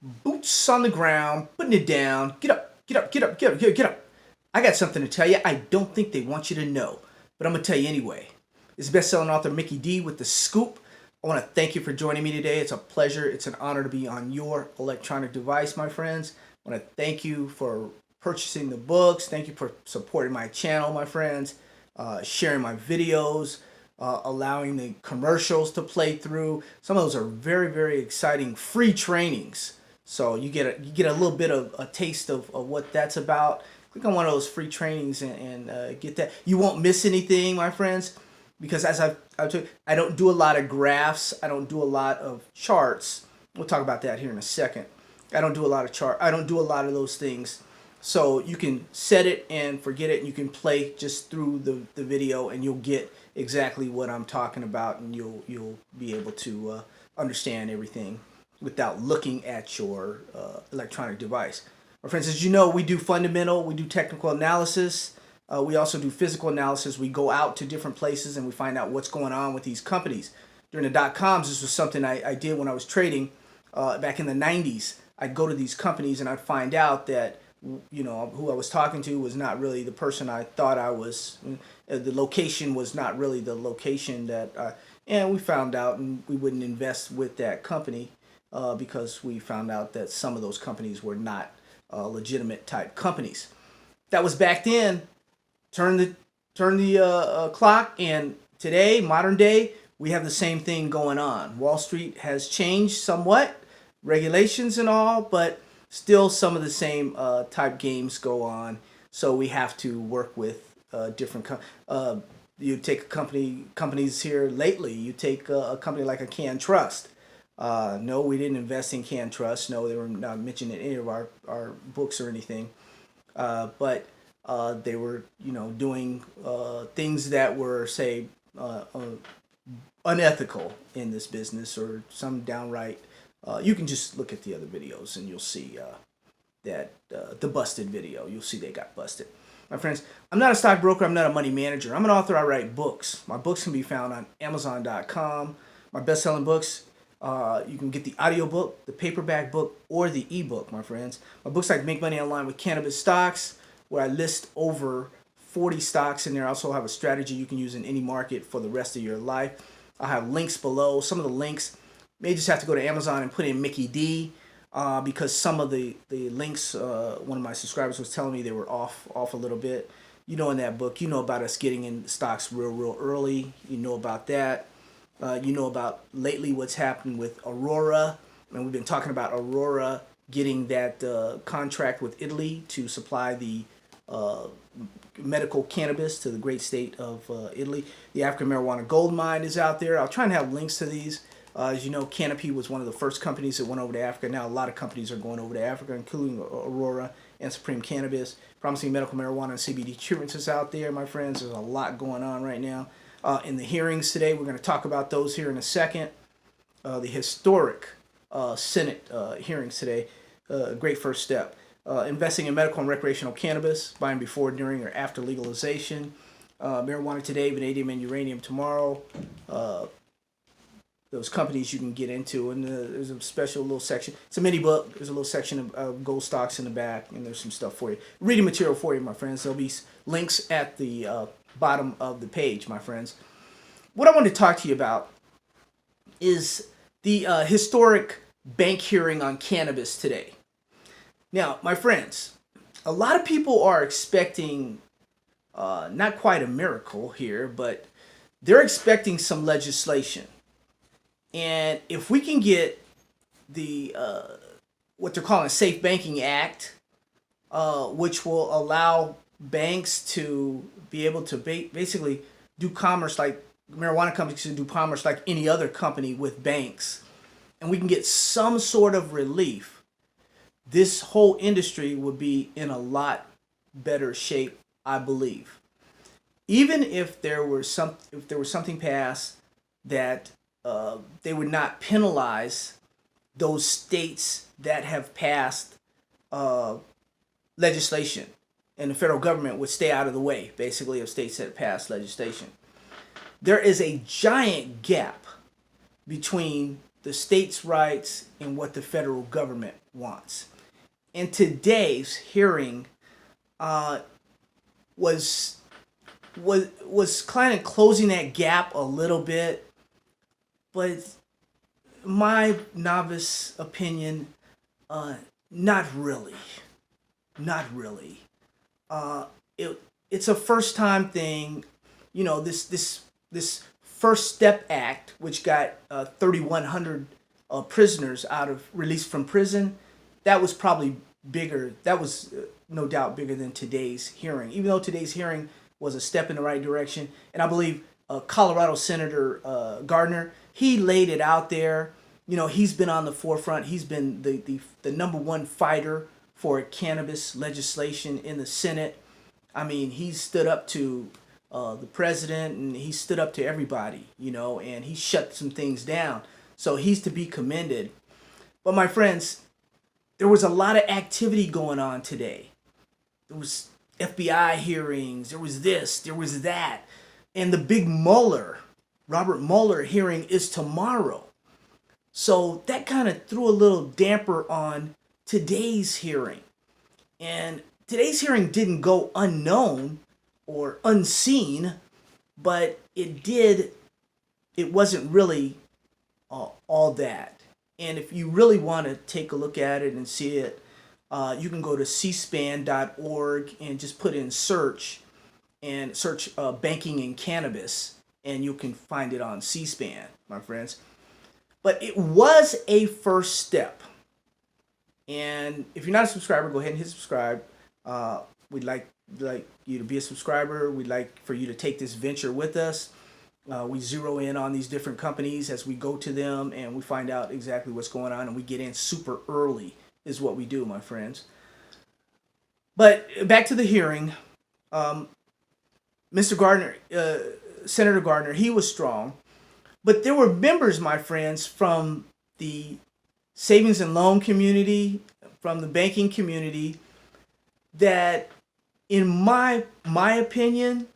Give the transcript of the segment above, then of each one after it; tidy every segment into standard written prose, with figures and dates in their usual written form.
boots on the ground, putting it down. Get up, get up, get up, get up, get up, get up. I got something to tell you I don't think they want you to know, but I'm going to tell you anyway. This is best-selling author Mickey D with The Scoop. I want to thank you for joining me today. It's a pleasure. It's an honor to be on your electronic device, my friends. I want to thank you for purchasing the books. Thank you for supporting my channel, my friends. Sharing my videos, allowing the commercials to play through. Some of those are very, very exciting free trainings. So you get a little bit of a taste of what that's about. Click on one of those free trainings and get that. You won't miss anything, my friends, because as I've told you, I don't do a lot of graphs. I don't do a lot of charts. We'll talk about that here in a second. I don't do a lot of chart. I don't do a lot of those things. So you can set it and forget it, and you can play just through the video, and you'll get exactly what I'm talking about, and you'll be able to understand everything without looking at your electronic device. My friends, as you know, we do fundamental, we do technical analysis, we also do physical analysis. We go out to different places and we find out what's going on with these companies. During the dot-coms, this was something I did when I was trading back in the 90s. I'd go to these companies and I'd find out that who I was talking to was not really the person I thought I was. The location was not really the location that, and we found out, and we wouldn't invest with that company because we found out that some of those companies were not legitimate type companies. That was back then. Turn the clock, and today, modern day, we have the same thing going on. Wall Street has changed somewhat, regulations and all, but still some of the same type games go on. So we have to work with different you take companies here lately. You take a company like a Can Trust. No, we didn't invest in Can Trust. No, they were not mentioned in any of our books or anything. But they were doing things that were, say, unethical in this business, or some downright. You can just look at the other videos and you'll see that the busted video. You'll see they got busted. My friends, I'm not a stockbroker. I'm not a money manager. I'm an author. I write books. My books can be found on Amazon.com. My best-selling books, you can get the audiobook, the paperback book, or the ebook, my friends. My books like Make Money Online with Cannabis Stocks, where I list over 40 stocks in there. I also have a strategy you can use in any market for the rest of your life. I have links below. Some of the links, may just have to go to Amazon and put in Mickey D, because some of the links, one of my subscribers was telling me they were off a little bit. In that book, about us getting in stocks real early. You know about that. You know about lately what's happened with Aurora, and we've been talking about Aurora getting that contract with Italy to supply the medical cannabis to the great state of Italy. The African marijuana gold mine is out there. I'll try and have links to these. As you know, Canopy was one of the first companies that went over to Africa. Now a lot of companies are going over to Africa, including Aurora and Supreme Cannabis. Promising medical marijuana and CBD treatments is out there, my friends. There's a lot going on right now. In the hearings today, we're going to talk about those here in a second. The historic Senate hearings today, great first step. Investing in medical and recreational cannabis, buying before, during, or after legalization. Marijuana today, vanadium and uranium tomorrow. Those companies you can get into, and there's a special little section. It's a mini book. There's a little section of gold stocks in the back, and there's some stuff for you. Reading material for you, my friends. There'll be links at the bottom of the page, my friends. What I want to talk to you about is the historic bank hearing on cannabis today. Now, my friends, a lot of people are expecting not quite a miracle here, but they're expecting some legislation. And if we can get the what they're calling a Safe Banking Act, which will allow banks to be able to basically do commerce like marijuana companies can do commerce like any other company with banks, and we can get some sort of relief, this whole industry would be in a lot better shape, I believe. Even if there was something passed that they would not penalize those states that have passed legislation, and the federal government would stay out of the way, basically, of states that pass legislation. There is a giant gap between the states' rights and what the federal government wants. And today's hearing uh, was was kind of closing that gap a little bit, but my novice opinion, uh, not really, not really. Uh, it's a first time thing, this First Step Act, which got 3,100 prisoners out of released from prison. That was probably bigger. That was no doubt bigger than today's hearing. Even though today's hearing was a step in the right direction, and I believe Colorado Senator Gardner, he laid it out there. He's been on the forefront. He's been the number one fighter for cannabis legislation in the Senate. I mean, he stood up to the president, and he stood up to everybody, and he shut some things down. So he's to be commended. But my friends, there was a lot of activity going on today. There was FBI hearings. There was this. There was that. And the big Robert Mueller hearing is tomorrow. So that kind of threw a little damper on today's hearing. And today's hearing didn't go unknown or unseen, but it wasn't really all that. And if you really want to take a look at it and see it, you can go to cspan.org and just put in search banking and cannabis, and you can find it on C-SPAN, my friends. But it was a first step. And if you're not a subscriber, go ahead and hit subscribe. We'd like you to be a subscriber. We'd like for you to take this venture with us. We zero in on these different companies as we go to them, and we find out exactly what's going on, and we get in super early is what we do, my friends. But back to the hearing. Mr. Gardner, Senator Gardner, he was strong. But there were members, my friends, from the savings and loan community, from the banking community, that, in my opinion,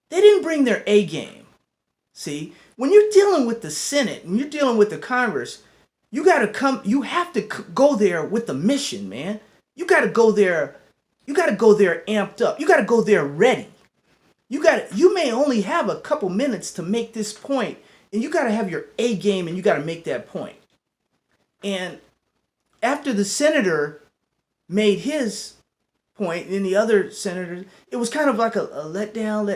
they didn't bring their A game. See, when you're dealing with the Senate, when you're dealing with the Congress, you have to go there with the mission, man. You got to go there amped up. You got to go there ready. You may only have a couple minutes to make this point, and you got to have your A game, and you got to make that point. And after the senator made his point, and the other senators, it was kind of like a let down.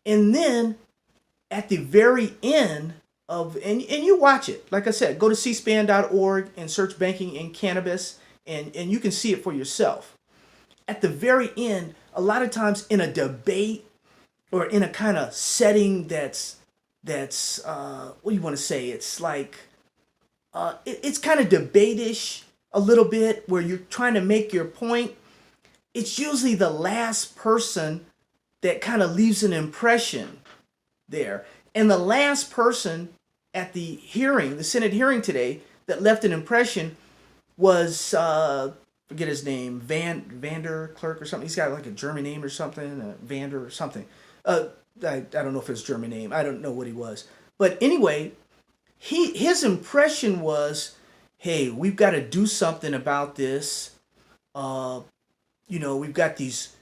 And then at the very end and you watch it, like I said, go to cspan.org and search banking and cannabis, and you can see it for yourself. At the very end, a lot of times in a debate or in a kind of setting that's what do you want to say? It's like it's kind of debate-ish a little bit, where you're trying to make your point. It's usually the last person that kind of leaves an impression there. And the last person at the hearing, the Senate hearing today, that left an impression was forget his name, Vander Clerk or something. He's got like a German name or something, Vander or something. I don't know if it's a German name. I don't know what he was. But anyway, his impression was, hey, we've got to do something about this. We've got these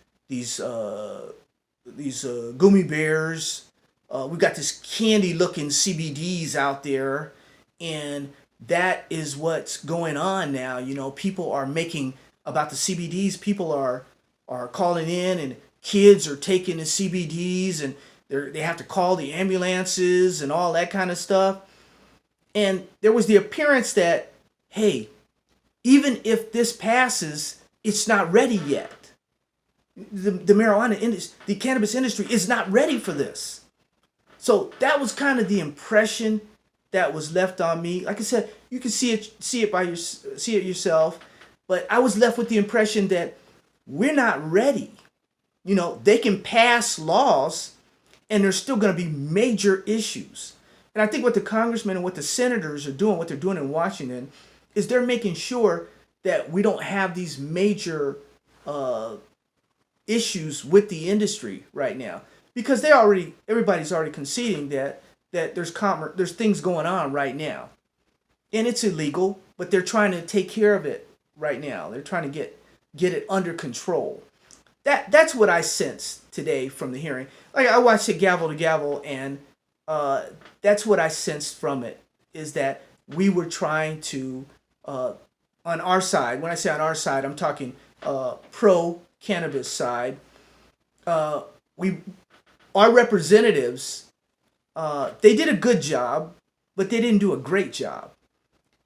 gummy bears. We've got this candy-looking CBDs out there, and that is what's going on now. People are making about the CBDs. People are calling in, and kids are taking the CBDs, and they have to call the ambulances and all that kind of stuff. And there was the appearance that, hey, even if this passes, it's not ready yet. The marijuana industry, the cannabis industry is not ready for this. So that was kind of the impression that was left on me. Like I said, you can see it yourself, but I was left with the impression that we're not ready. They can pass laws, and there's still going to be major issues. And I think what the congressmen and what the senators are doing, what they're doing in Washington, is they're making sure that we don't have these major issues with the industry right now, because everybody's already conceding that that there's things going on right now, and it's illegal, but they're trying to take care of it right now. They're trying to get it under control. That's what I sensed today from the hearing. Like I watched it gavel to gavel, and that's what I sensed from it is that we were trying to on our side. When I say on our side, I'm talking pro cannabis side. We our representatives they did a good job, but they didn't do a great job.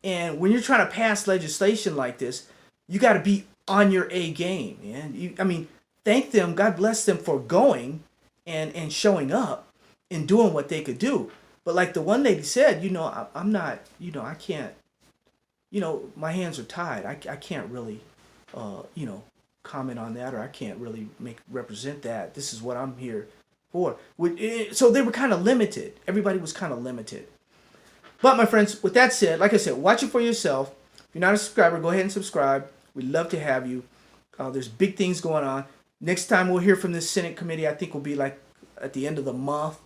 And when you're trying to pass legislation like this, you got to be on your A game, man. I mean, thank them, God bless them for going and showing up and doing what they could do. But like the one lady said, I'm not, I can't, my hands are tied. I can't really, comment on that, or I can't really represent that. This is what I'm here for. So they were kind of limited. Everybody was kind of limited. But my friends, with that said, like I said, watch it for yourself. If you're not a subscriber, go ahead and subscribe. We'd love to have you. There's big things going on. Next time we'll hear from this Senate committee, I think will be like at the end of the month.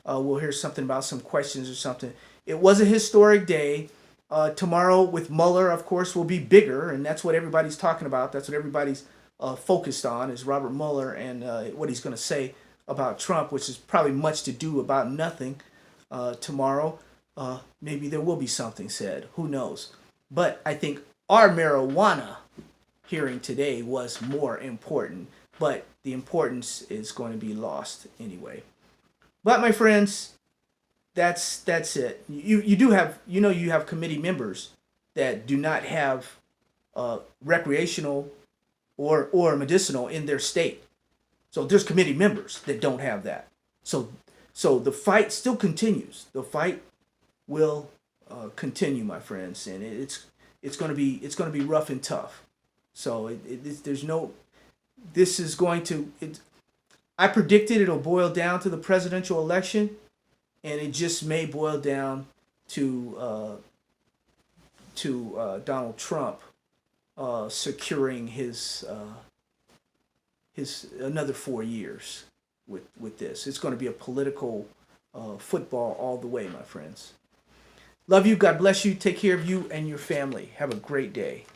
We'll hear something about some questions or something. It was a historic day. Tomorrow with Mueller, of course, will be bigger, and that's what everybody's talking about. That's what everybody's focused on is Robert Mueller and what he's going to say about Trump, which is probably much to do about nothing tomorrow. Maybe there will be something said. Who knows? But I think our marijuana hearing today was more important. But the importance is going to be lost anyway. But my friends, that's it. You do have you have committee members that do not have recreational or medicinal in their state. So there's committee members that don't have that. So the fight still continues. The fight will continue, my friends, and it's going to be rough and tough. So there's no. This is going to. I predicted it'll boil down to the presidential election, and it just may boil down to Donald Trump securing his another 4 years with this. It's going to be a political football all the way, my friends. Love you. God bless you. Take care of you and your family. Have a great day.